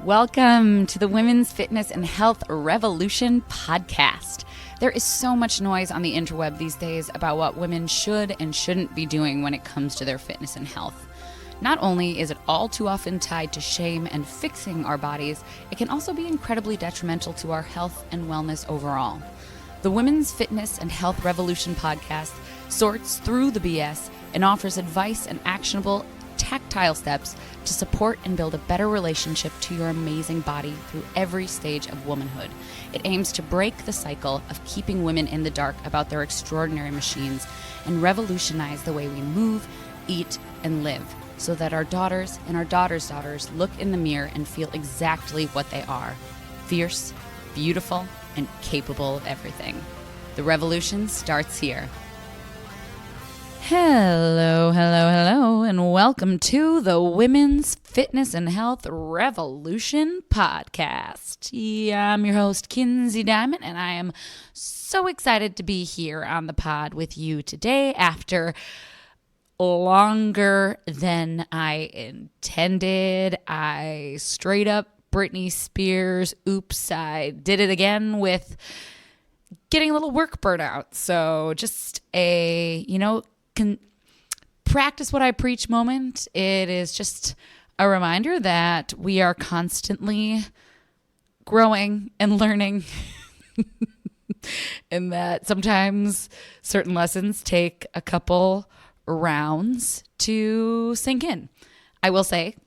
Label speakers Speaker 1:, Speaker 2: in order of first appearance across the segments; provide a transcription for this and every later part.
Speaker 1: Welcome to the Women's Fitness and Health Revolution podcast. There is so much noise on the interweb these days about what women should and shouldn't be doing when it comes to their fitness and health. Not only is it all too often tied to shame and fixing our bodies, it can also be incredibly detrimental to our health and wellness overall. The Women's Fitness and Health Revolution podcast sorts through the BS and offers advice and actionable, tactile steps to support and build a better relationship to your amazing body through every stage of womanhood. It aims to break the cycle of keeping women in the dark about their extraordinary machines and revolutionize the way we move, eat, and live so that our daughters and our daughters' daughters look in the mirror and feel exactly what they are: fierce, beautiful, and capable of everything. The revolution starts here. Hello, and welcome to the Women's Fitness and Health Revolution podcast. I'm your host, Kinsey Diamond, and I am so excited to be here on the pod with you today after longer than I intended. I straight up Britney Spears, oops, I did it again with getting a little work burnout. So just a, can practice what I preach moment. It is just a reminder that we are constantly growing and learning and that sometimes certain lessons take a couple rounds to sink in. I will say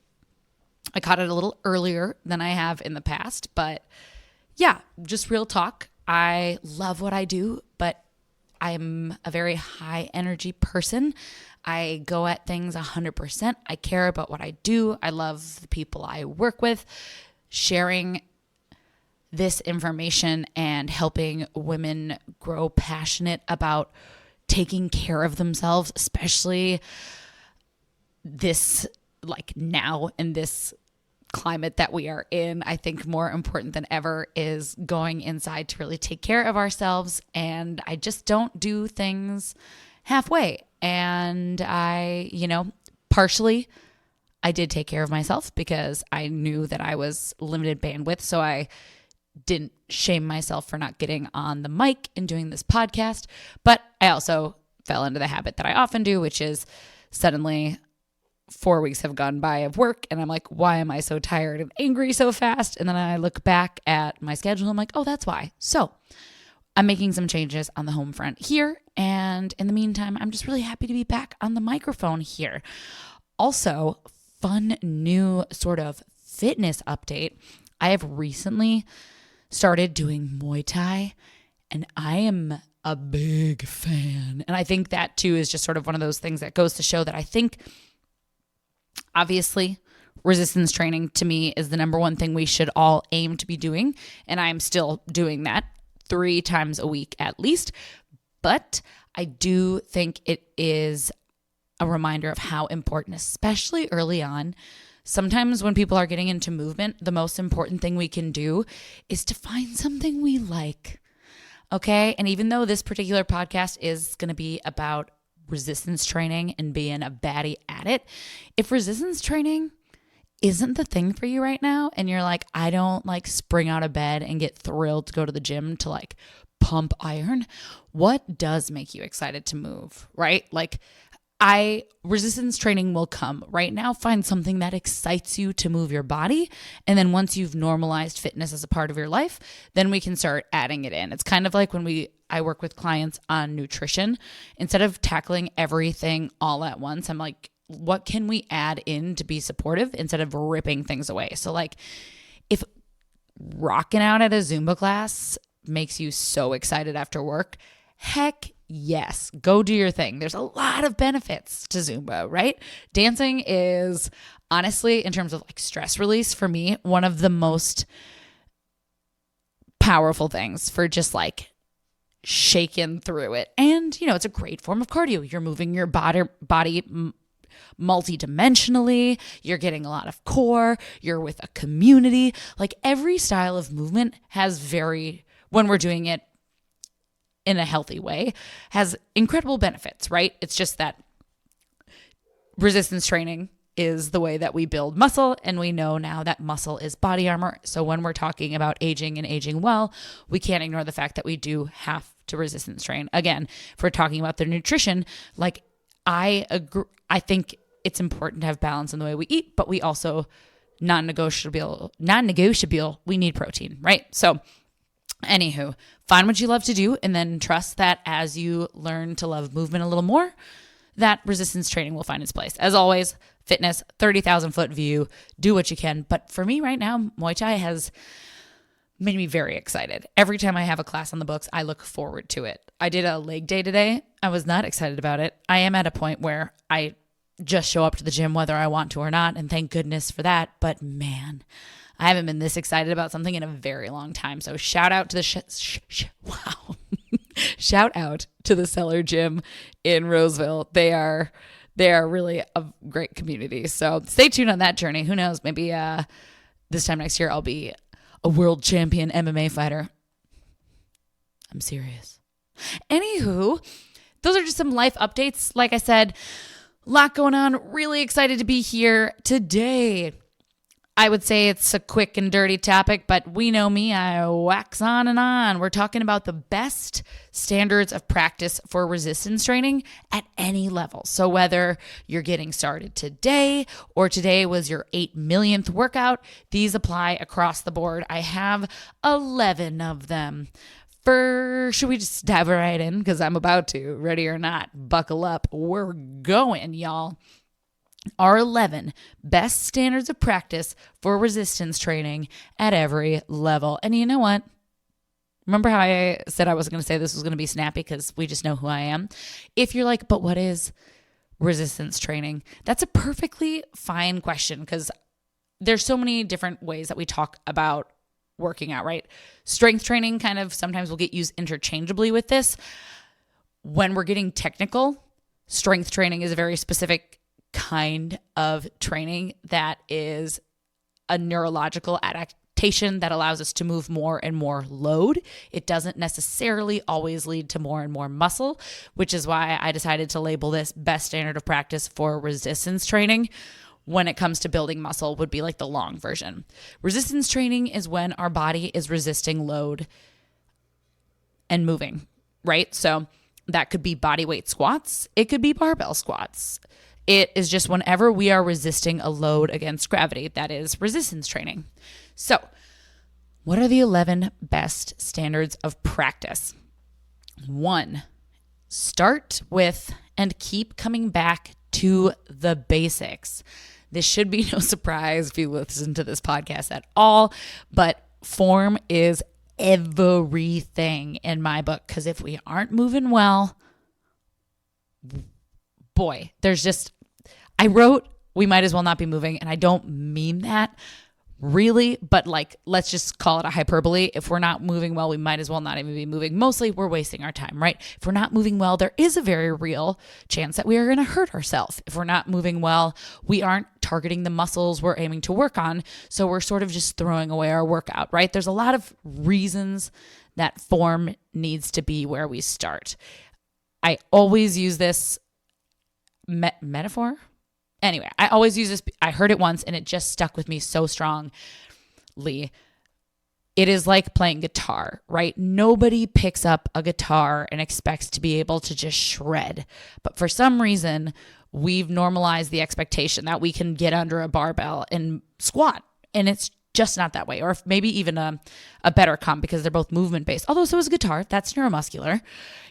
Speaker 1: I caught it a little earlier than I have in the past, but yeah, just real talk. I love what I do, but I'm a very high energy person. I go at things 100%. I care about what I do. I love the people I work with. Sharing this information and helping women grow passionate about taking care of themselves, especially this, like now in this climate that we are in, I think more important than ever is going inside to really take care of ourselves. And I just don't do things halfway. And partially I did take care of myself because I knew that I was limited bandwidth. So I didn't shame myself for not getting on the mic and doing this podcast. But I also fell into the habit that I often do, which is suddenly 4 weeks have gone by of work and I'm like, why am I so tired and angry so fast? And then I look back at my schedule. I'm like, oh, that's why. So I'm making some changes on the home front here. And in the meantime, I'm just really happy to be back on the microphone here. Also, fun new sort of fitness update. I have recently started doing Muay Thai and I am a big fan. And I think that too is just sort of one of those things that goes to show that I think obviously, resistance training to me is the number one thing we should all aim to be doing. And I'm still doing that 3 times a week at least. But I do think it is a reminder of how important, especially early on. Sometimes when people are getting into movement, the most important thing we can do is to find something we like. Okay? And even though this particular podcast is going to be about resistance training and being a baddie at it, if resistance training isn't the thing for you right now and you're like, I don't like spring out of bed and get thrilled to go to the gym to like pump iron, what does make you excited to move, right? Like resistance training will come. Right now, find something that excites you to move your body. And then once you've normalized fitness as a part of your life, then we can start adding it in. It's kind of like when I work with clients on nutrition. Instead of tackling everything all at once, I'm like, what can we add in to be supportive instead of ripping things away? So like if rocking out at a Zumba class makes you so excited after work, heck yes, go do your thing. There's a lot of benefits to Zumba, right? Dancing is honestly, in terms of like stress release, for me, one of the most powerful things for just like shaking through it. And, it's a great form of cardio. You're moving your body multidimensionally. You're getting a lot of core. You're with a community. Like every style of movement has when we're doing it in a healthy way, has incredible benefits, right? It's just that resistance training is the way that we build muscle. And we know now that muscle is body armor. So when we're talking about aging and aging well, we can't ignore the fact that we do have to resistance train. Again, if we're talking about the nutrition, like I agree, I think it's important to have balance in the way we eat, but we also non-negotiable, we need protein, right? So anywho, find what you love to do and then trust that as you learn to love movement a little more, that resistance training will find its place. As always, fitness, 30,000 foot view, do what you can. But for me right now, Muay Thai has made me very excited. Every time I have a class on the books, I look forward to it. I did a leg day today. I was not excited about it. I am at a point where I just show up to the gym whether I want to or not, and thank goodness for that. But man, I haven't been this excited about something in a very long time. So shout out to the wow. Shout out to the Cellar Gym in Roseville. They are really a great community. So stay tuned on that journey. Who knows? Maybe this time next year I'll be a world champion MMA fighter. I'm serious. Anywho, those are just some life updates. Like I said, a lot going on. Really excited to be here today. I would say it's a quick and dirty topic, but we know me, I wax on and on. We're talking about the best standards of practice for resistance training at any level. So whether you're getting started today or today was your 8 millionth workout, these apply across the board. I have 11 of them. Should we just dive right in? Because I'm about to. Ready or not, buckle up. We're going, y'all. Our 11 best standards of practice for resistance training at every level. And you know what? Remember how I said I wasn't going to say this was going to be snappy because we just know who I am? If you're like, but what is resistance training? That's a perfectly fine question because there's so many different ways that we talk about working out, right? Strength training kind of sometimes will get used interchangeably with this. When we're getting technical, strength training is a very specific kind of training that is a neurological adaptation that allows us to move more and more load. It doesn't necessarily always lead to more and more muscle, which is why I decided to label this best standard of practice for resistance training. When it comes to building muscle would be like the long version. Resistance training is when our body is resisting load and moving, right? So that could be body weight squats. It could be barbell squats. It is just whenever we are resisting a load against gravity, that is resistance training. So what are the 11 best standards of practice? 1, start with and keep coming back to the basics. This should be no surprise if you listen to this podcast at all, but form is everything in my book, because if we aren't moving well, boy, I wrote, we might as well not be moving, and I don't mean that really, but like, let's just call it a hyperbole. If we're not moving well, we might as well not even be moving. Mostly we're wasting our time, right? If we're not moving well, there is a very real chance that we are going to hurt ourselves. If we're not moving well, we aren't targeting the muscles we're aiming to work on. So we're sort of just throwing away our workout, right? There's a lot of reasons that form needs to be where we start. I always use this metaphor. Anyway, I always use this. I heard it once and it just stuck with me so strongly. It is like playing guitar, right? Nobody picks up a guitar and expects to be able to just shred. But for some reason, we've normalized the expectation that we can get under a barbell and squat. And it's just not that way. Or if maybe even a better comp, because they're both movement based. Although so is guitar, that's neuromuscular,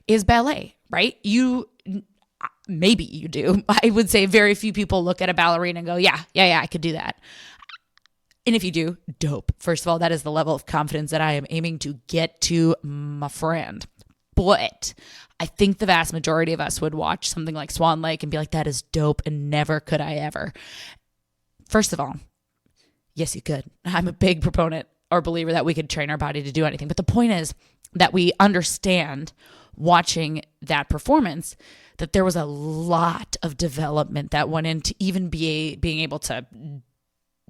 Speaker 1: is ballet, right? Maybe you do. I would say very few people look at a ballerina and go, yeah, I could do that. And if you do, dope. First of all, that is the level of confidence that I am aiming to get to, my friend. But I think the vast majority of us would watch something like Swan Lake and be like, that is dope, and never could I ever. First of all, yes, you could. I'm a big proponent or believer that we could train our body to do anything. But the point is that we understand, watching that performance, that there was a lot of development that went into even being able to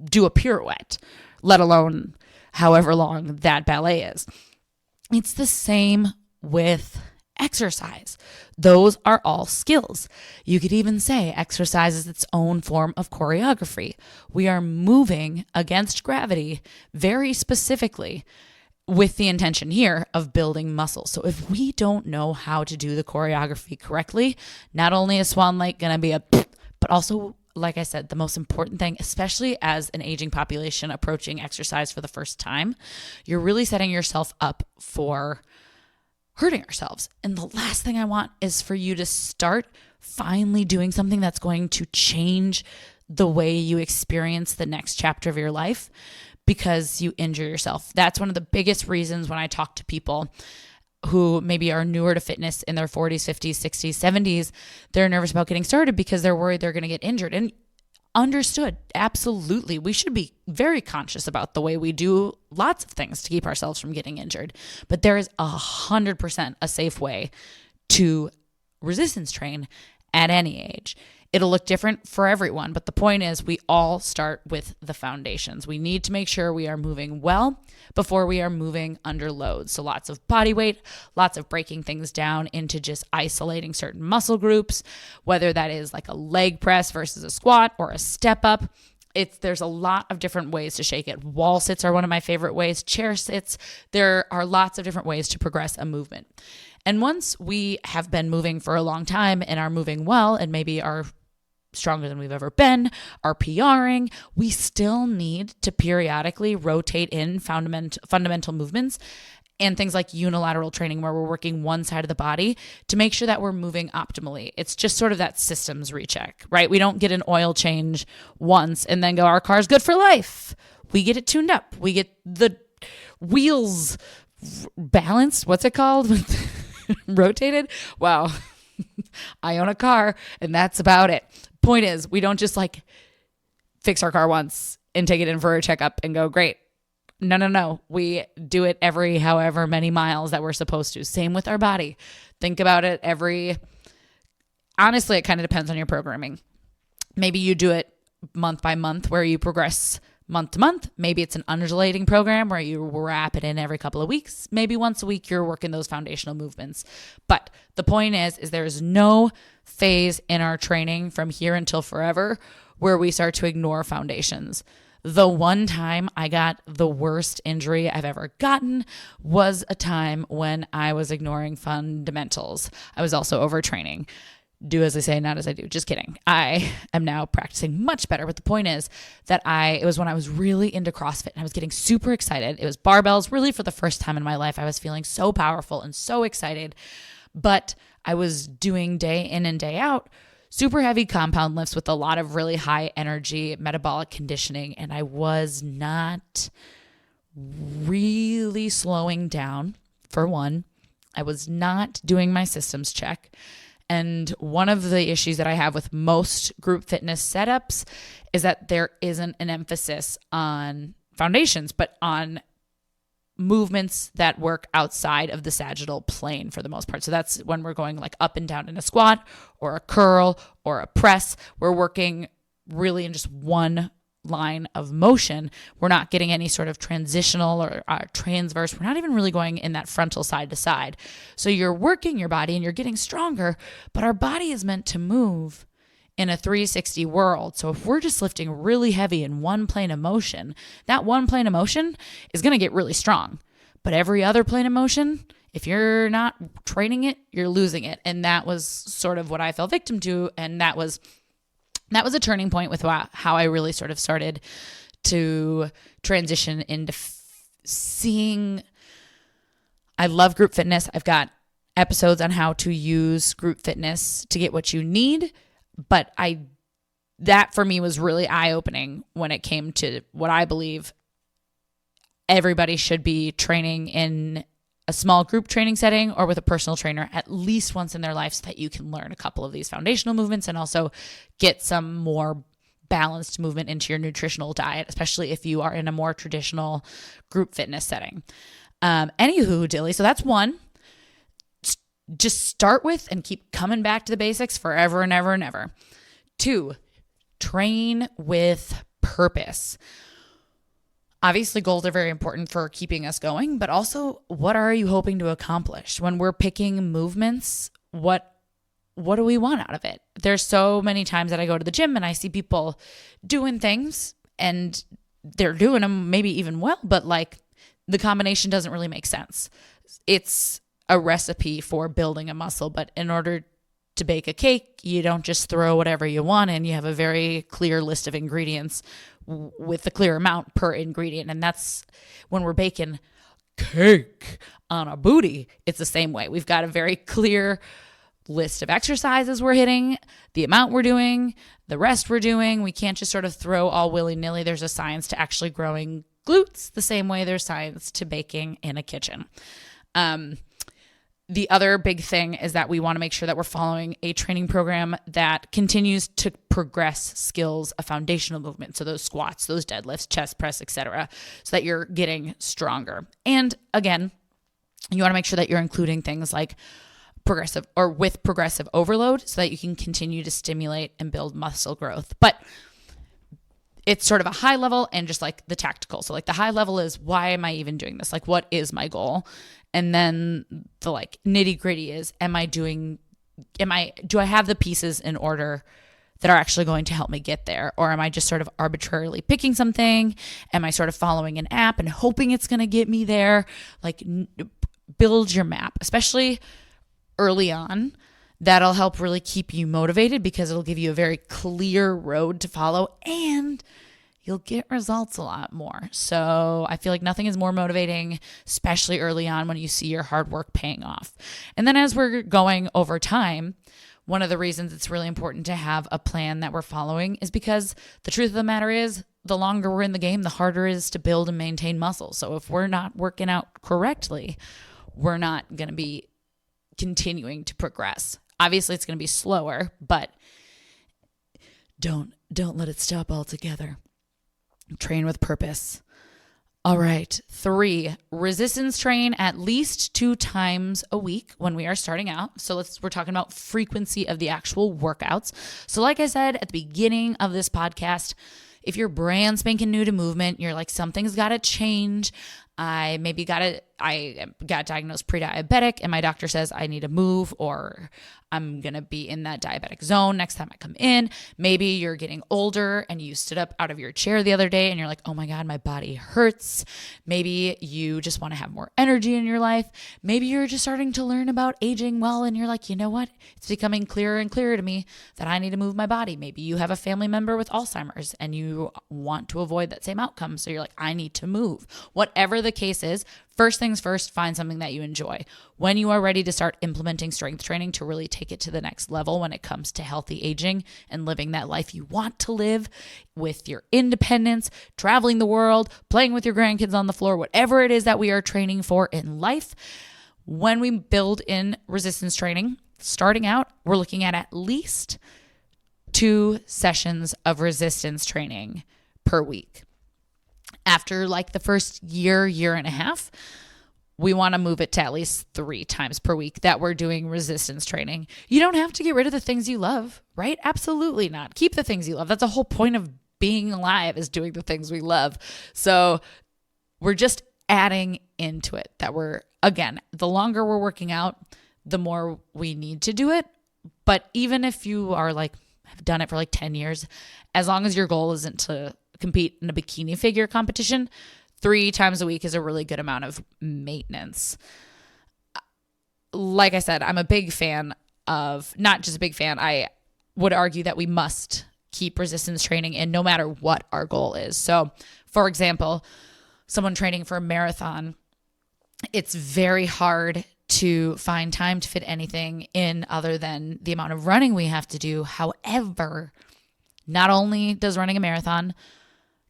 Speaker 1: do a pirouette, let alone however long that ballet is. It's the same with exercise. Those are all skills. You could even say exercise is its own form of choreography. We are moving against gravity very specifically with the intention here of building muscle. So if we don't know how to do the choreography correctly, not only is Swan Lake going to be but also, like I said, the most important thing, especially as an aging population approaching exercise for the first time, you're really setting yourself up for hurting ourselves. And the last thing I want is for you to start finally doing something that's going to change the way you experience the next chapter of your life because you injure yourself. That's one of the biggest reasons when I talk to people who maybe are newer to fitness in their 40s, 50s, 60s, 70s, they're nervous about getting started because they're worried they're going to get injured. And understood, absolutely. We should be very conscious about the way we do lots of things to keep ourselves from getting injured. But there is 100% a safe way to resistance train at any age. It'll look different for everyone, but the point is we all start with the foundations. We need to make sure we are moving well before we are moving under load. So lots of body weight, lots of breaking things down into just isolating certain muscle groups, whether that is like a leg press versus a squat or a step up. There's a lot of different ways to shake it. Wall sits are one of my favorite ways. Chair sits. There are lots of different ways to progress a movement. And once we have been moving for a long time and are moving well and maybe are stronger than we've ever been, are PRing, we still need to periodically rotate in fundamental movements and things like unilateral training where we're working one side of the body to make sure that we're moving optimally. It's just sort of that systems recheck, right? We don't get an oil change once and then go, our car's good for life. We get it tuned up. We get the wheels balanced. What's it called? Rotated? Wow. I own a car and that's about it. Point is, we don't just like fix our car once and take it in for a checkup and go, great. No. We do it every however many miles that we're supposed to. Same with our body. Think about it honestly, it kind of depends on your programming. Maybe you do it month by month where you progress month to month. Maybe it's an undulating program where you wrap it in every couple of weeks. Maybe once a week you're working those foundational movements. But the point is there's no phase in our training from here until forever where we start to ignore foundations. The one time I got the worst injury I've ever gotten was a time when I was ignoring fundamentals. I was also overtraining. Do as I say, not as I do. Just kidding. I am now practicing much better. But the point is that it was when I was really into CrossFit and I was getting super excited. It was barbells. Really for the first time in my life, I was feeling so powerful and so excited. But I was doing day in and day out super heavy compound lifts with a lot of really high energy metabolic conditioning. And I was not really slowing down, for one. I was not doing my systems check. And one of the issues that I have with most group fitness setups is that there isn't an emphasis on foundations, but on movements that work outside of the sagittal plane for the most part. So that's when we're going like up and down in a squat or a curl or a press. We're working really in just one line of motion. We're not getting any sort of transitional or transverse. We're not even really going in that frontal side to side. So you're working your body and you're getting stronger, but our body is meant to move in a 360 world. So if we're just lifting really heavy in one plane of motion, that one plane of motion is going to get really strong. But every other plane of motion, if you're not training it, you're losing it. And that was sort of what I fell victim to. And that was a turning point with how I really sort of started to transition into seeing. I love group fitness. I've got episodes on how to use group fitness to get what you need. But that for me was really eye-opening when it came to what I believe everybody should be training in a small group training setting or with a personal trainer at least once in their life so that you can learn a couple of these foundational movements and also get some more balanced movement into your nutritional diet, especially if you are in a more traditional group fitness setting. Anywho, Dilly, so that's one. Just start with and keep coming back to the basics forever and ever and ever. 2, train with purpose. Obviously, goals are very important for keeping us going, but also what are you hoping to accomplish? When we're picking movements, what do we want out of it? There's so many times that I go to the gym and I see people doing things and they're doing them maybe even well, but like the combination doesn't really make sense. It's a recipe for building a muscle, but in order to bake a cake, you don't just throw whatever you want in. You have a very clear list of ingredients with a clear amount per ingredient. And that's when we're baking cake on a booty. It's the same way. We've got a very clear list of exercises we're hitting, the amount we're doing, the rest we're doing. We can't just sort of throw all willy-nilly. There's a science to actually growing glutes the same way there's science to baking in a kitchen. The other big thing is that we want to make sure that we're following a training program that continues to progress skills of foundational movement. So those squats, those deadlifts, chest press, etc., so that you're getting stronger. And again, you want to make sure that you're including things like progressive overload so that you can continue to stimulate and build muscle growth. But it's sort of a high level and just like the tactical. So like the high level is, why am I even doing this? Like, what is my goal? And then the like nitty gritty is, do I have the pieces in order that are actually going to help me get there? Or am I just sort of arbitrarily picking something? Am I sort of following an app and hoping it's going to get me there? Like, build your map, especially early on. That'll help really keep you motivated because it'll give you a very clear road to follow and you'll get results a lot more. So I feel like nothing is more motivating, especially early on when you see your hard work paying off. And then as we're going over time, one of the reasons it's really important to have a plan that we're following is because the truth of the matter is, the longer we're in the game, the harder it is to build and maintain muscle. So if we're not working out correctly, we're not going to be continuing to progress. Obviously, it's going to be slower, but don't let it stop altogether. Train with purpose. All right. 3, resistance train at least 2 times a week when we are starting out. So we're talking about frequency of the actual workouts. So like I said at the beginning of this podcast, if you're brand spanking new to movement, you're like, something's got to change. I got diagnosed pre-diabetic and my doctor says I need to move, or I'm going to be in that diabetic zone next time I come in. Maybe you're getting older and you stood up out of your chair the other day and you're like, oh my God, my body hurts. Maybe you just want to have more energy in your life. Maybe you're just starting to learn about aging well and you're like, you know what? It's becoming clearer and clearer to me that I need to move my body. Maybe you have a family member with Alzheimer's and you want to avoid that same outcome. So you're like, I need to move. Whatever the case is, first things first, find something that you enjoy. When you are ready to start implementing strength training to really take it to the next level when it comes to healthy aging and living that life you want to live with your independence, traveling the world, playing with your grandkids on the floor, whatever it is that we are training for in life, when we build in resistance training, starting out, we're looking at least 2 sessions of resistance training per week. After like the first year and a half, we want to move it to at least 3 times per week that we're doing resistance training. You don't have to get rid of the things you love, right? Absolutely not. Keep the things you love. That's the whole point of being alive, is doing the things we love. So we're just adding into it that again, the longer we're working out, the more we need to do it. But even if you are like, have done it for like 10 years, as long as your goal isn't to compete in a bikini figure competition, 3 times a week is a really good amount of maintenance. Like I said, I'm a big fan of, not just a big fan, I would argue that we must keep resistance training in no matter what our goal is. So for example, someone training for a marathon, it's very hard to find time to fit anything in other than the amount of running we have to do. However, not only does running a marathon,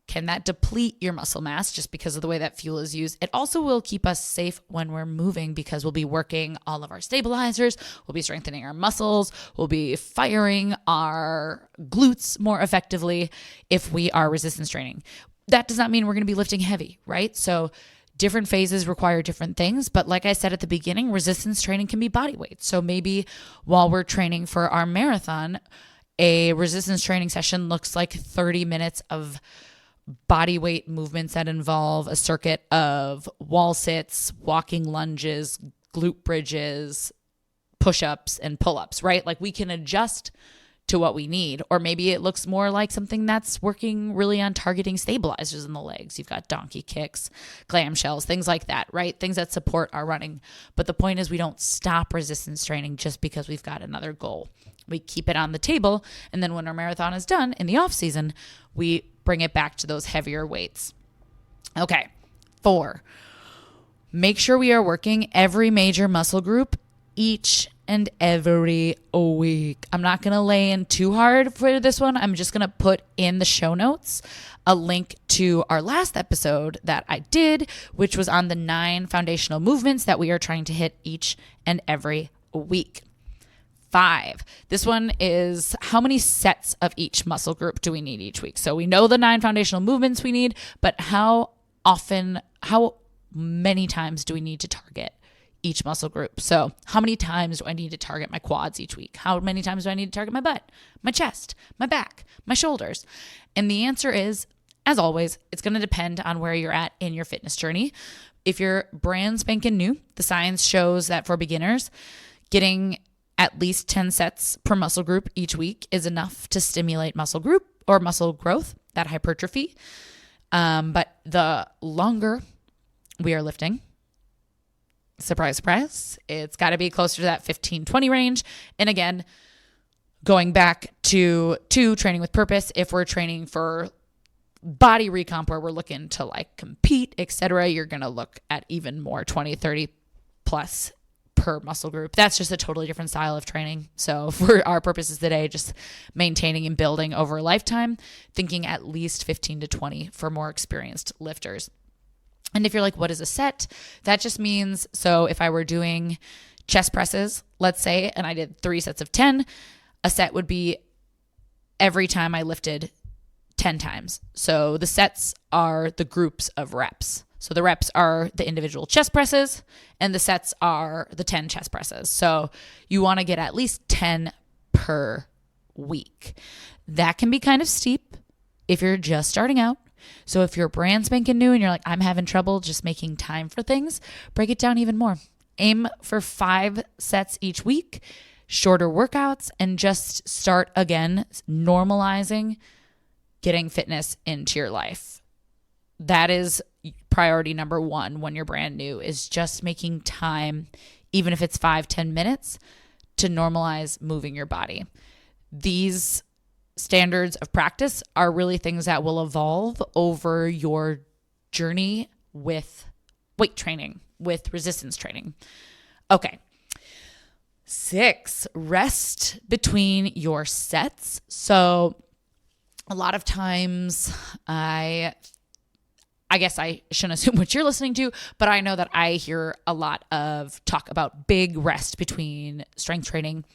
Speaker 1: can that deplete your muscle mass just because of the way that fuel is used, it also will keep us safe when we're moving because we'll be working all of our stabilizers, we'll be strengthening our muscles, we'll be firing our glutes more effectively if we are resistance training. That does not mean we're going to be lifting heavy, right? So different phases require different things. But like I said at the beginning, resistance training can be body weight. So maybe while we're training for our marathon, a resistance training session looks like 30 minutes of body weight movements that involve a circuit of wall sits, walking lunges, glute bridges, push-ups, and pull-ups, right? Like we can adjust to what we need. Or maybe it looks more like something that's working really on targeting stabilizers in the legs. You've got donkey kicks, clamshells, things like that, right? Things that support our running. But the point is we don't stop resistance training just because we've got another goal. We keep it on the table. And then when our marathon is done in the off season, we bring it back to those heavier weights. Okay. 4, make sure we are working every major muscle group each and every week. I'm not going to lay in too hard for this one. I'm just going to put in the show notes a link to our last episode that I did, which was on the 9 foundational movements that we are trying to hit each and every week. 5, this one is how many sets of each muscle group do we need each week? So we know the 9 foundational movements we need, but how many times do we need to target each muscle group? So how many times do I need to target my quads each week? How many times do I need to target my butt, my chest, my back, my shoulders? And the answer is, as always, it's going to depend on where you're at in your fitness journey. If you're brand spanking new, the science shows that for beginners, getting at least 10 sets per muscle group each week is enough to stimulate muscle group or muscle growth, that hypertrophy. But the longer we are lifting, surprise, surprise, it's got to be closer to that 15-20 range. And again, going back to training with purpose, if we're training for body recomp where we're looking to like compete, etc., you're going to look at even more 20, 30 plus per muscle group. That's just a totally different style of training. So for our purposes today, just maintaining and building over a lifetime, thinking at least 15 to 20 for more experienced lifters. And if you're like, what is a set? That just means, so if I were doing chest presses, let's say, and I did 3 sets of 10, a set would be every time I lifted 10 times. So the sets are the groups of reps. So the reps are the individual chest presses and the sets are the 10 chest presses. So you want to get at least 10 per week. That can be kind of steep if you're just starting out. So if you're brand spanking new and you're like, I'm having trouble just making time for things, break it down even more. Aim for 5 sets each week, shorter workouts, and just start again normalizing getting fitness into your life. That is priority number 1 when you're brand new, is just making time, even if it's 5-10 minutes, to normalize moving your body. These standards of practice are really things that will evolve over your journey with weight training, with resistance training. Okay. 6, rest between your sets. So a lot of times I guess I shouldn't assume what you're listening to, but I know that I hear a lot of talk about big rest between strength training.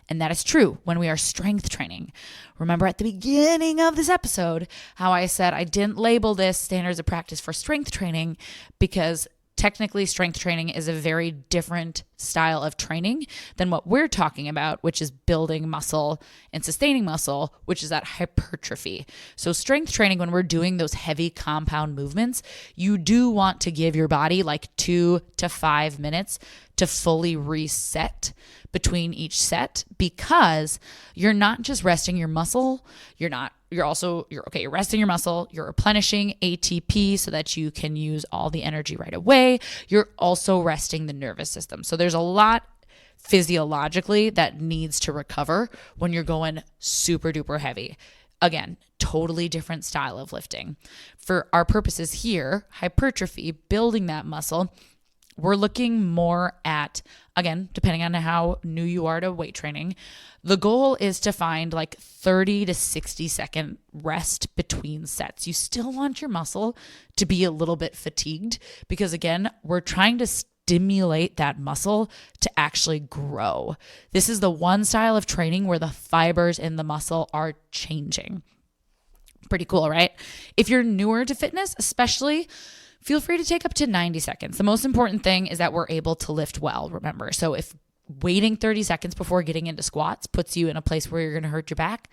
Speaker 1: And that is true when we are strength training. Remember at the beginning of this episode, how I said I didn't label this standards of practice for strength training because technically strength training is a very different style of training than what we're talking about, which is building muscle and sustaining muscle, which is that hypertrophy. So strength training, when we're doing those heavy compound movements, you do want to give your body like 2 to 5 minutes to fully reset between each set, because you're not just resting your muscle, you're resting your muscle, you're replenishing ATP so that you can use all the energy right away. You're also resting the nervous system. So there's a lot physiologically that needs to recover when you're going super duper heavy. Again, totally different style of lifting. For our purposes here, hypertrophy, building that muscle, we're looking more at, again, depending on how new you are to weight training, the goal is to find like 30 to 60 second rest between sets. You still want your muscle to be a little bit fatigued because, again, we're trying to stimulate that muscle to actually grow. This is the one style of training where the fibers in the muscle are changing. Pretty cool, right? If you're newer to fitness, especially, feel free to take up to 90 seconds. The most important thing is that we're able to lift well, remember. So if waiting 30 seconds before getting into squats puts you in a place where you're going to hurt your back,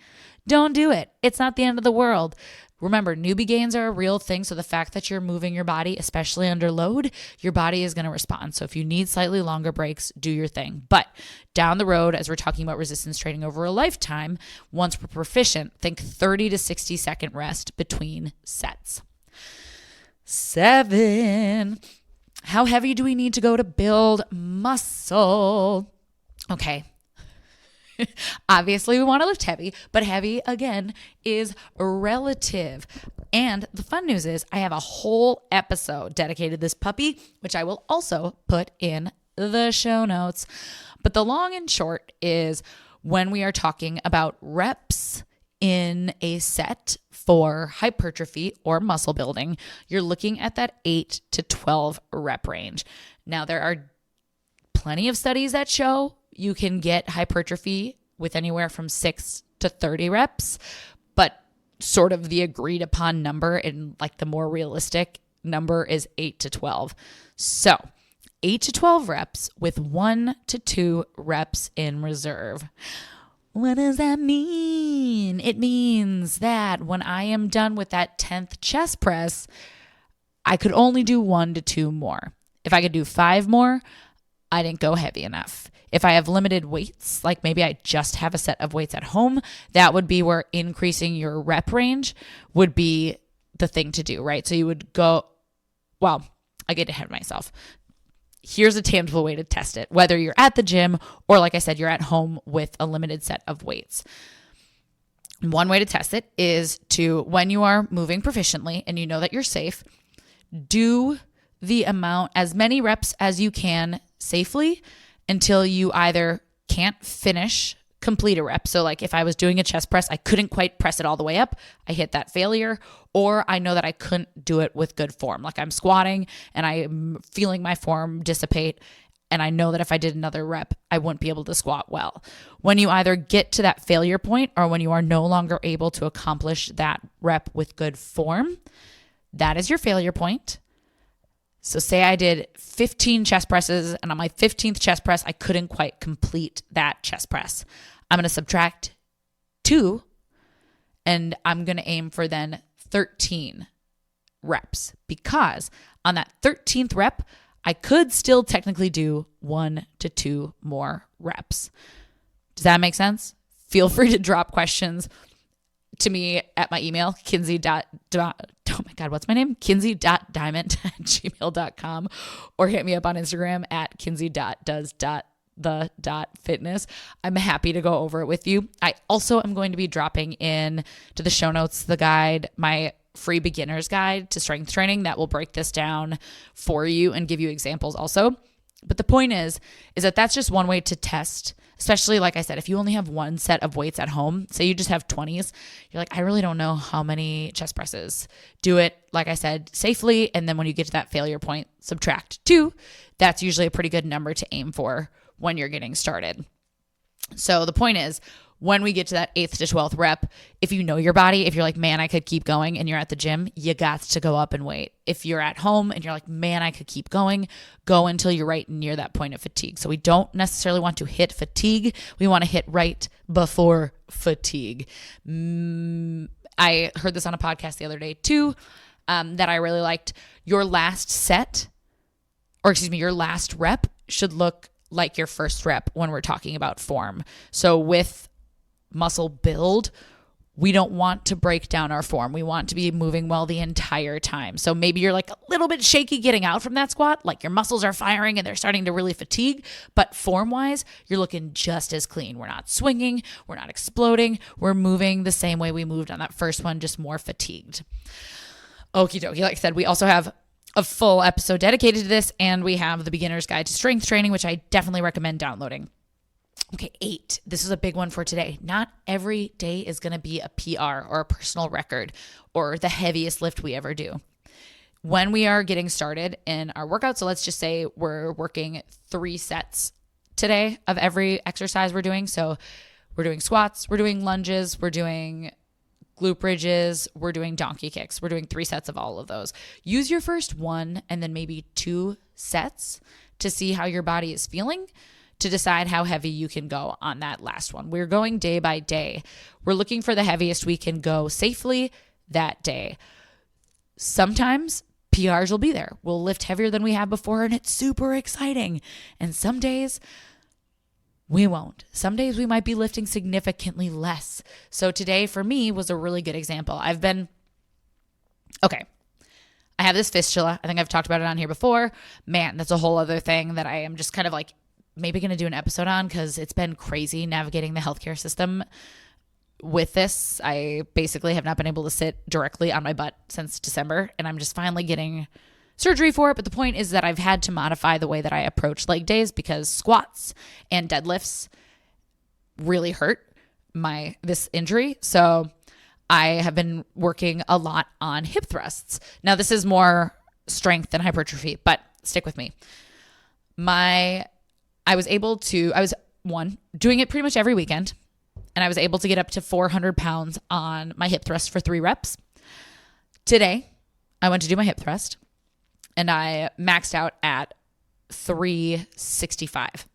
Speaker 1: don't do it. It's not the end of the world. Remember, newbie gains are a real thing. So the fact that you're moving your body, especially under load, your body is going to respond. So if you need slightly longer breaks, do your thing. But down the road, as we're talking about resistance training over a lifetime, once we're proficient, think 30 to 60 second rest between sets. 7, how heavy do we need to go to build muscle? Okay. Obviously, we want to lift heavy, but heavy, again, is relative. And the fun news is I have a whole episode dedicated to this puppy, which I will also put in the show notes. But the long and short is when we are talking about reps in a set for hypertrophy or muscle building, you're looking at that 8 to 12 rep range. Now, there are plenty of studies that show you can get hypertrophy with anywhere from 6 to 30 reps, but sort of the agreed upon number and like the more realistic number is 8 to 12. So 8 to 12 reps with 1 to 2 reps in reserve. What does that mean? It means that when I am done with that 10th chest press, I could only do 1 to 2 more. If I could do 5 more, I didn't go heavy enough. If I have limited weights, like maybe I just have a set of weights at home, that would be where increasing your rep range would be the thing to do, right? So you would go, well, I get ahead of myself. Here's a tangible way to test it, whether you're at the gym or, like I said, you're at home with a limited set of weights. One way to test it is to, when you are moving proficiently and you know that you're safe, do the amount, as many reps as you can safely until you either can't complete a rep. So like if I was doing a chest press, I couldn't quite press it all the way up. I hit that failure, or I know that I couldn't do it with good form. Like I'm squatting and I'm feeling my form dissipate. And I know that if I did another rep, I wouldn't be able to squat well. When you either get to that failure point or when you are no longer able to accomplish that rep with good form, that is your failure point. So say I did 15 chest presses and on my 15th chest press, I couldn't quite complete that chest press. I'm going to subtract 2 and I'm going to aim for then 13 reps, because on that 13th rep, I could still technically do 1 to 2 more reps. Does that make sense? Feel free to drop questions to me at my email, kinsey.diamond@gmail.com, or hit me up on Instagram at kinsey.does.the.fitness. I'm happy to go over it with you. I also am going to be dropping in to the show notes the guide, my free beginner's guide to strength training that will break this down for you and give you examples also. But the point is that that's just one way to test, especially like I said, if you only have one set of weights at home, say you just have 20s, you're like, I really don't know how many chest presses. Do it, like I said, safely. And then when you get to that failure point, subtract 2. That's usually a pretty good number to aim for when you're getting started. So the point is, when we get to that 8th to 12th rep, if you know your body, if you're like, man, I could keep going, and you're at the gym, you got to go up in weight. If you're at home and you're like, man, I could keep going, go until you're right near that point of fatigue. So we don't necessarily want to hit fatigue. We want to hit right before fatigue. I heard this on a podcast the other day too, that I really liked. Your last rep should look like your first rep when we're talking about form. So with muscle build, we don't want to break down our form. We want to be moving well the entire time. So maybe you're like a little bit shaky getting out from that squat, like your muscles are firing and they're starting to really fatigue, but form-wise, you're looking just as clean. We're not swinging, we're not exploding, we're moving the same way we moved on that first one, just more fatigued. Okie dokie. Like I said, we also have a full episode dedicated to this, and we have the beginner's guide to strength training, which I definitely recommend downloading. Okay, 8. This is a big one for today. Not every day is going to be a PR or a personal record or the heaviest lift we ever do. When we are getting started in our workout, so let's just say we're working 3 sets today of every exercise we're doing. So we're doing squats, we're doing lunges, we're doing glute bridges, we're doing donkey kicks. We're doing 3 sets of all of those. Use your first 1 and then maybe 2 sets to see how your body is feeling. to decide how heavy you can go on that last one. We're going day by day. We're looking for the heaviest we can go safely that day. Sometimes PRs will be there. We'll lift heavier than we have before, and it's super exciting. And some days we won't. Some days we might be lifting significantly less. So today for me was a really good example. I have this fistula. I think I've talked about it on here before. Man, that's a whole other thing that I am just kind of like maybe going to do an episode on, because it's been crazy navigating the healthcare system with this. I basically have not been able to sit directly on my butt since December, and I'm just finally getting surgery for it. But the point is that I've had to modify the way that I approach leg days, because squats and deadlifts really hurt this injury. So I have been working a lot on hip thrusts. Now, this is more strength than hypertrophy, but stick with me. I was doing it pretty much every weekend, and I was able to get up to 400 pounds on my hip thrust for 3 reps. Today, I went to do my hip thrust, and I maxed out at 365.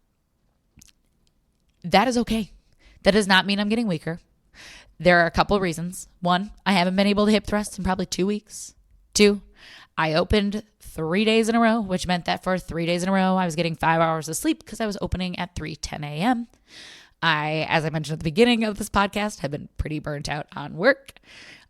Speaker 1: That is okay. That does not mean I'm getting weaker. There are a couple of reasons. 1, I haven't been able to hip thrust in probably 2 weeks. 2, I opened 3 days in a row, which meant that for 3 days in a row, I was getting 5 hours of sleep because I was opening at 3:10 a.m. As I mentioned at the beginning of this podcast, have been pretty burnt out on work.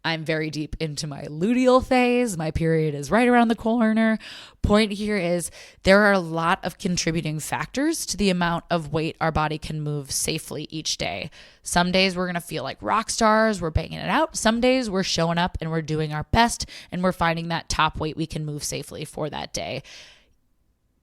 Speaker 1: I'm very deep into my luteal phase. My period is right around the corner. Point here is there are a lot of contributing factors to the amount of weight our body can move safely each day. Some days we're going to feel like rock stars. We're banging it out. Some days we're showing up and we're doing our best, and we're finding that top weight we can move safely for that day.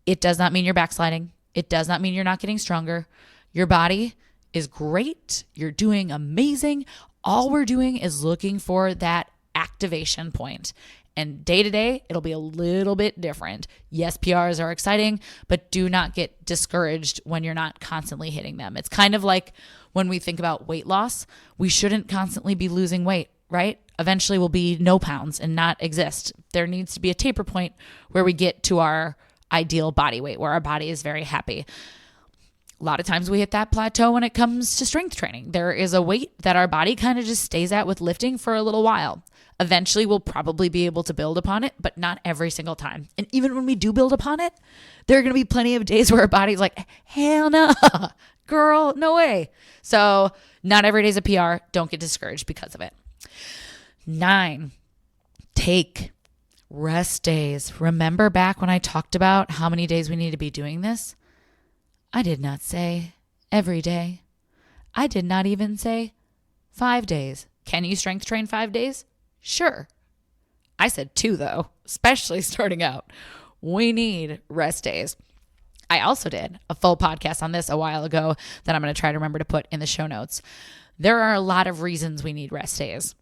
Speaker 1: It does not mean you're backsliding. It does not mean you're not getting stronger. Your body is great. You're doing amazing. All we're doing is looking for that activation point. And day to day, it'll be a little bit different. Yes, PRs are exciting, but do not get discouraged when you're not constantly hitting them. It's kind of like when we think about weight loss, we shouldn't constantly be losing weight, right? Eventually we'll be no pounds and not exist. There needs to be a taper point where we get to our ideal body weight, where our body is very happy. A lot of times we hit that plateau when it comes to strength training. There is a weight that our body kind of just stays at with lifting for a little while. Eventually we'll probably be able to build upon it, but not every single time. And even when we do build upon it, there are going to be plenty of days where our body's like, hell no, girl, no way. So not every day's a PR. Don't get discouraged because of it. 9, take rest days. Remember back when I talked about how many days we need to be doing this? I did not say every day. I did not even say 5 days. Can you strength train 5 days? Sure. I said 2 though, especially starting out. We need rest days. I also did a full podcast on this a while ago that I'm going to try to remember to put in the show notes. There are a lot of reasons we need rest days.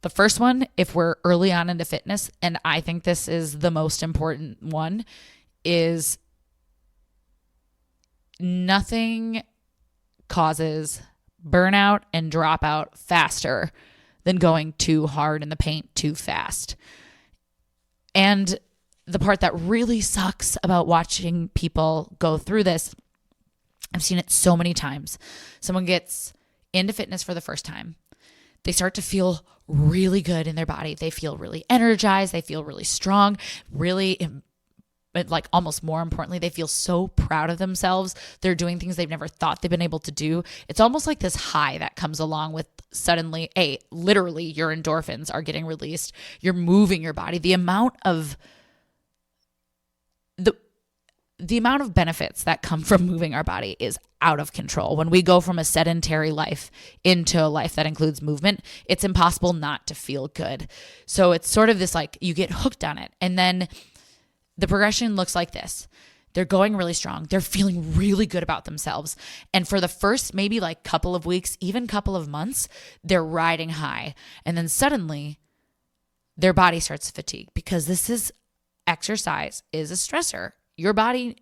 Speaker 1: The first one, if we're early on into fitness, and I think this is the most important one, is nothing causes burnout and dropout faster than going too hard in the paint too fast. And the part that really sucks about watching people go through this, I've seen it so many times. Someone gets into fitness for the first time. They start to feel really good in their body. They feel really energized. They feel really strong, but like almost more importantly, they feel so proud of themselves. They're doing things they've never thought they've been able to do. It's almost like this high that comes along with suddenly, literally your endorphins are getting released. You're moving your body. The amount of benefits that come from moving our body is out of control. When we go from a sedentary life into a life that includes movement, it's impossible not to feel good. So it's sort of this like you get hooked on it, and then the progression looks like this. They're going really strong. They're feeling really good about themselves. And for the first maybe like couple of weeks, even couple of months, they're riding high. And then suddenly their body starts to fatigue, because exercise is a stressor. Your body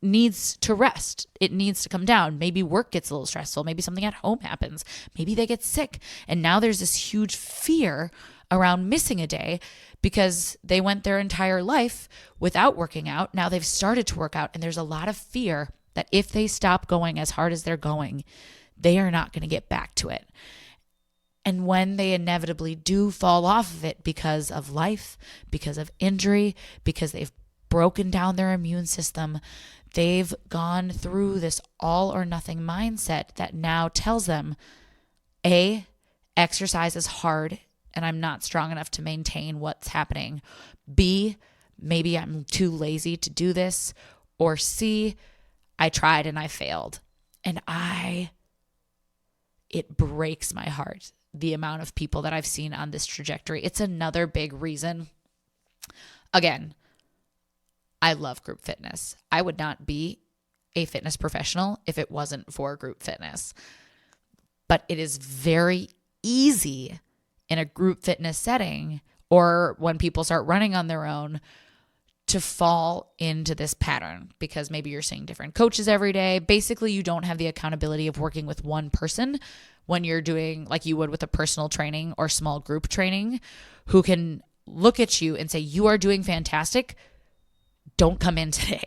Speaker 1: needs to rest. It needs to come down. Maybe work gets a little stressful. Maybe something at home happens. Maybe they get sick. And now there's this huge fear around missing a day because they went their entire life without working out. Now they've started to work out, and there's a lot of fear that if they stop going as hard as they're going, they are not going to get back to it. And when they inevitably do fall off of it because of life, because of injury, because they've broken down their immune system, they've gone through this all or nothing mindset that now tells them, A, exercise is hard and I'm not strong enough to maintain what's happening. B, maybe I'm too lazy to do this. Or C, I tried and I failed. And it breaks my heart, the amount of people that I've seen on this trajectory. It's another big reason. Again, I love group fitness. I would not be a fitness professional if it wasn't for group fitness. But it is very easy in a group fitness setting, or when people start running on their own, to fall into this pattern because maybe you're seeing different coaches every day. Basically, you don't have the accountability of working with one person when you're doing like you would with a personal training or small group training, who can look at you and say, you are doing fantastic. Don't come in today,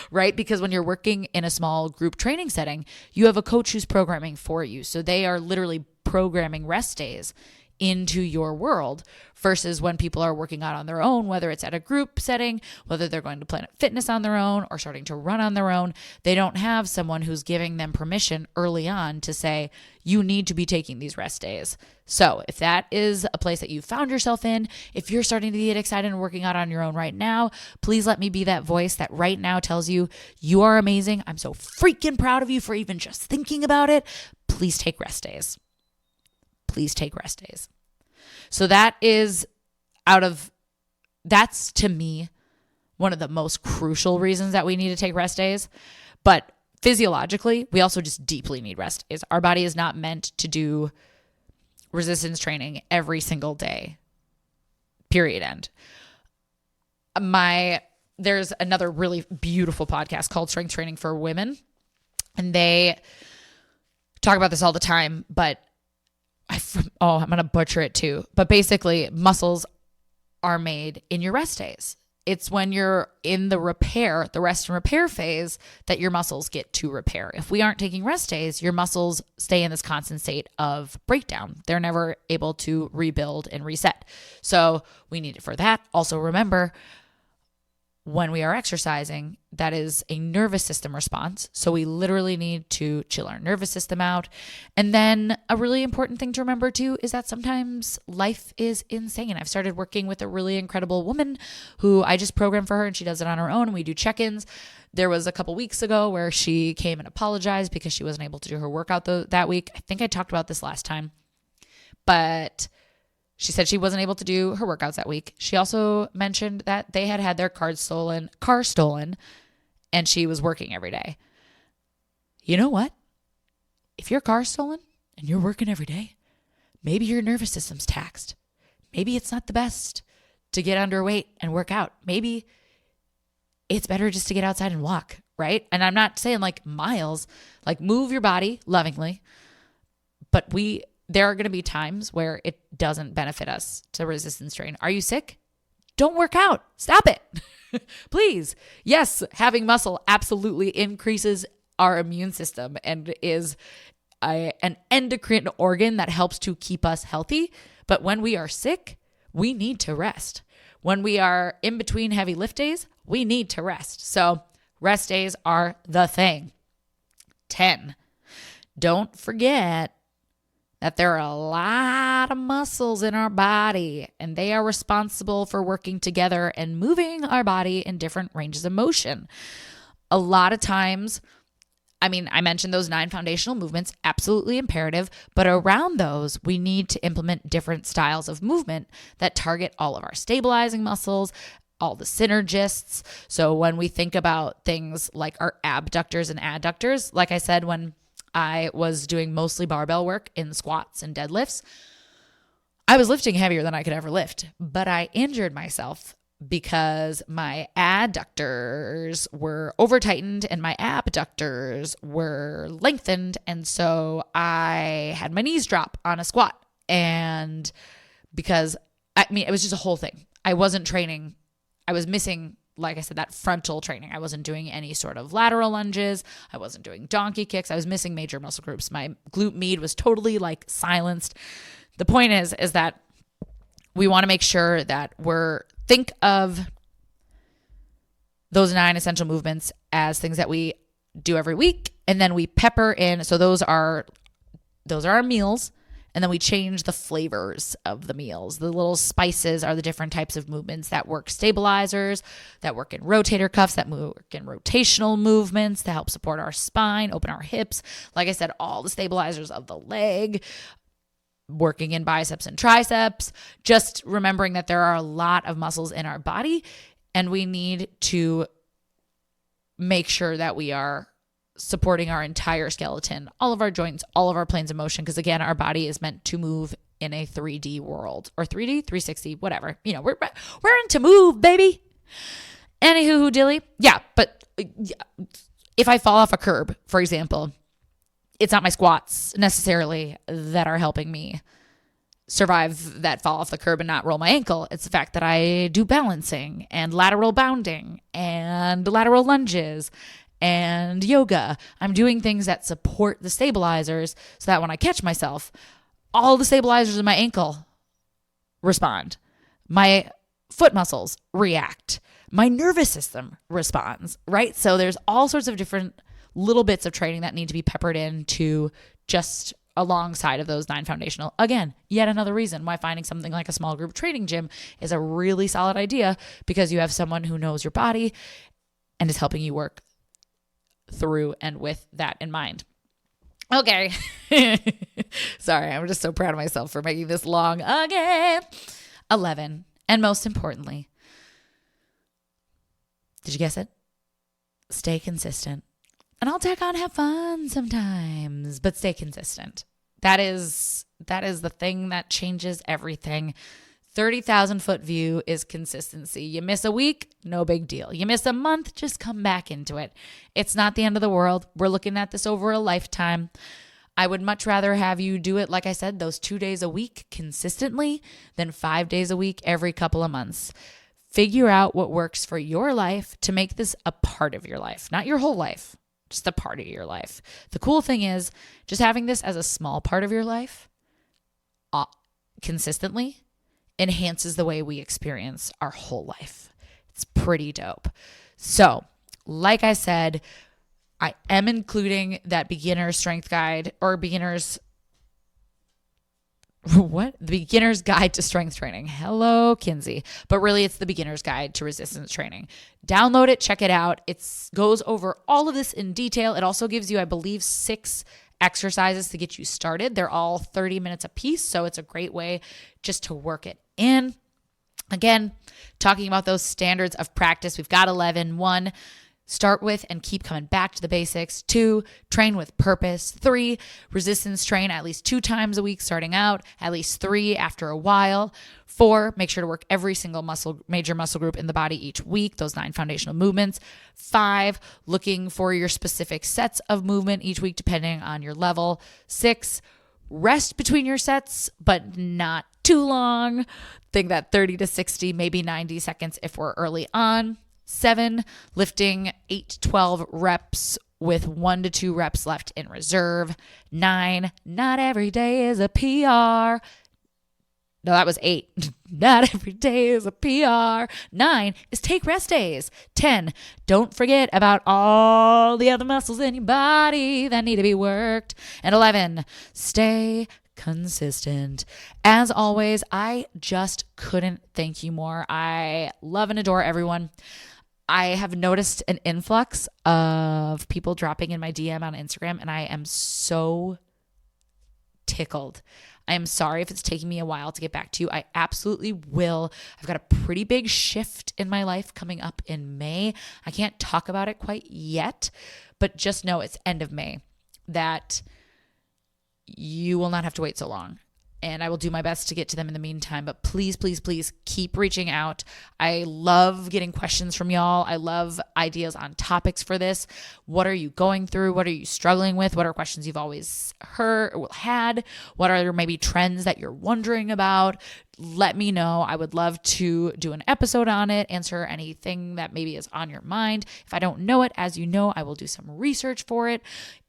Speaker 1: right? Because when you're working in a small group training setting, you have a coach who's programming for you. So they are literally programming rest days into your world, versus when people are working out on their own, whether it's at a group setting, whether they're going to Planet Fitness on their own or starting to run on their own, they don't have someone who's giving them permission early on to say, you need to be taking these rest days. So if that is a place that you found yourself in, if you're starting to get excited and working out on your own right now, please let me be that voice that right now tells you, you are amazing. I'm so freaking proud of you for even just thinking about it. Please take rest days. Please take rest days. So that's to me one of the most crucial reasons that we need to take rest days. But physiologically, we also just deeply need rest days. Our body is not meant to do resistance training every single day. Period. End. There's another really beautiful podcast called Strength Training for Women, and they talk about this all the time, but I'm going to butcher it too. But basically, muscles are made in your rest days. It's when you're in the rest and repair phase, that your muscles get to repair. If we aren't taking rest days, your muscles stay in this constant state of breakdown. They're never able to rebuild and reset. So we need it for that. Also remember, when we are exercising, that is a nervous system response. So we literally need to chill our nervous system out. And then a really important thing to remember too is that sometimes life is insane. I've started working with a really incredible woman who I just programmed for her, and she does it on her own. And we do check-ins. There was a couple weeks ago where she came and apologized because she wasn't able to do her workout that week. I think I talked about this last time, but she said she wasn't able to do her workouts that week. She also mentioned that they had their car stolen, and she was working every day. You know what? If your car's stolen and you're working every day, maybe your nervous system's taxed. Maybe it's not the best to get underweight and work out. Maybe it's better just to get outside and walk, right? And I'm not saying like miles, like move your body lovingly, but there are going to be times where it doesn't benefit us to resistance train. Are you sick? Don't work out. Stop it. Please. Yes, having muscle absolutely increases our immune system and is an endocrine organ that helps to keep us healthy. But when we are sick, we need to rest. When we are in between heavy lift days, we need to rest. So rest days are the thing. 10. Don't forget that there are a lot of muscles in our body, and they are responsible for working together and moving our body in different ranges of motion. A lot of times, I mentioned those 9 foundational movements, absolutely imperative, but around those, we need to implement different styles of movement that target all of our stabilizing muscles, all the synergists. So when we think about things like our abductors and adductors, like I said, when I was doing mostly barbell work in squats and deadlifts, I was lifting heavier than I could ever lift, but I injured myself because my adductors were over tightened and my abductors were lengthened. And so I had my knees drop on a squat. And because it was just a whole thing. I wasn't training. I was missing like I said, that frontal training. I wasn't doing any sort of lateral lunges. I wasn't doing donkey kicks. I was missing major muscle groups. My glute med was totally like silenced. The point is that we want to make sure that think of those 9 essential movements as things that we do every week. And then we pepper in. So those are our meals. And then we change the flavors of the meals. The little spices are the different types of movements that work stabilizers, that work in rotator cuffs, that work in rotational movements to help support our spine, open our hips. Like I said, all the stabilizers of the leg, working in biceps and triceps, just remembering that there are a lot of muscles in our body and we need to make sure that we are supporting our entire skeleton, all of our joints, all of our planes of motion. Because again, our body is meant to move in a 3D world or 3D, 360, whatever. We're into move, baby. Anywho, dilly. Yeah. But if I fall off a curb, for example, it's not my squats necessarily that are helping me survive that fall off the curb and not roll my ankle. It's the fact that I do balancing and lateral bounding and lateral lunges and yoga. I'm doing things that support the stabilizers so that when I catch myself, all the stabilizers in my ankle respond. My foot muscles react. My nervous system responds, right? So there's all sorts of different little bits of training that need to be peppered into just alongside of those 9 foundational. Again, yet another reason why finding something like a small group training gym is a really solid idea, because you have someone who knows your body and is helping you work through and with that in mind. Okay. Sorry, I'm just so proud of myself for making this long again. 11. And most importantly, did you guess it? Stay consistent. And I'll tack on have fun sometimes, but stay consistent. That is the thing that changes everything. 30,000 foot view is consistency. You miss a week, no big deal. You miss a month, just come back into it. It's not the end of the world. We're looking at this over a lifetime. I would much rather have you do it, like I said, those 2 days a week consistently than 5 days a week every couple of months. Figure out what works for your life to make this a part of your life, not your whole life, just a part of your life. The cool thing is just having this as a small part of your life consistently enhances the way we experience our whole life. It's pretty dope. So, like I said, I am including that beginner's strength guide or beginner's guide to strength training. Hello, Kinsey. But really, it's the beginner's guide to resistance training. Download it, check it out. It goes over all of this in detail. It also gives you, I believe, 6 exercises to get you started. They're all 30 minutes a piece, so it's a great way just to work it in. Again, talking about those standards of practice, we've got 11. 1, start with and keep coming back to the basics. 2, train with purpose. 3, resistance train at least 2 times a week starting out, at least 3 after a while. 4, make sure to work every single major muscle group in the body each week, those 9 foundational movements. 5, looking for your specific sets of movement each week depending on your level. 6, rest between your sets, but not too long. Think that 30 to 60, maybe 90 seconds if we're early on. 7, lifting 8 to 12 reps with 1 to 2 reps left in reserve. 9, not every day is a PR. No, that was 8. Not every day is a PR. 9 is take rest days. 10, don't forget about all the other muscles in your body that need to be worked. And 11, stay consistent. As always, I just couldn't thank you more. I love and adore everyone. I have noticed an influx of people dropping in my DM on Instagram, and I am so tickled. I am sorry if it's taking me a while to get back to you. I absolutely will. I've got a pretty big shift in my life coming up in May. I can't talk about it quite yet, but just know it's end of May that you will not have to wait so long. and I will do my best to get to them in the meantime. But please, please, please keep reaching out. I love getting questions from y'all. I love ideas on topics for this. What are you going through? What are you struggling with? What are questions you've always heard or had? What are maybe trends that you're wondering about? Let me know. I would love to do an episode on it, answer anything that maybe is on your mind. If I don't know it, as you know, I will do some research for it.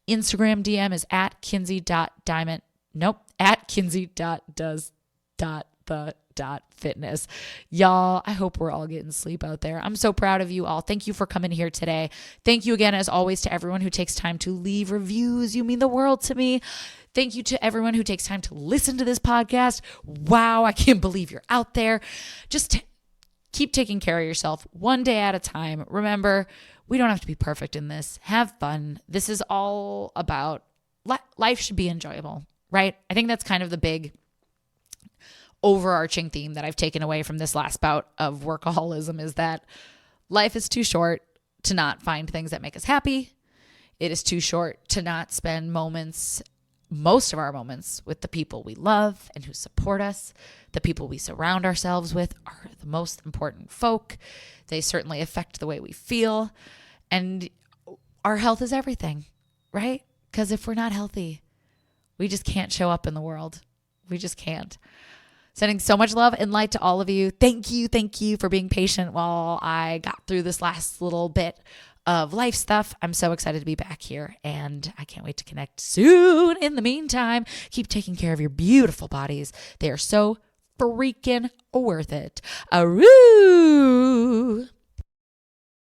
Speaker 1: Instagram DM is at kinsey.diamond. Nope, at kinsey.does.the.fitness. Y'all, I hope we're all getting sleep out there. I'm so proud of you all. Thank you for coming here today. Thank you again, as always, to everyone who takes time to leave reviews. You mean the world to me. Thank you to everyone who takes time to listen to this podcast. Wow, I can't believe you're out there. Just keep taking care of yourself one day at a time. Remember, we don't have to be perfect in this. Have fun. This is all about life should be enjoyable, right? I think that's kind of the big overarching theme that I've taken away from this last bout of workaholism, is that life is too short to not find things that make us happy. It is too short to not spend most of our moments with the people we love and who support us. The people we surround ourselves with are the most important folk. They certainly affect the way we feel. And our health is everything, right? Because if we're not healthy, we just can't show up in the world. We just can't. Sending so much love and light to all of you. Thank you for being patient while I got through this last little bit of life stuff. I'm so excited to be back here, and I can't wait to connect soon. In the meantime, keep taking care of your beautiful bodies. They are so freaking worth it. Aroo!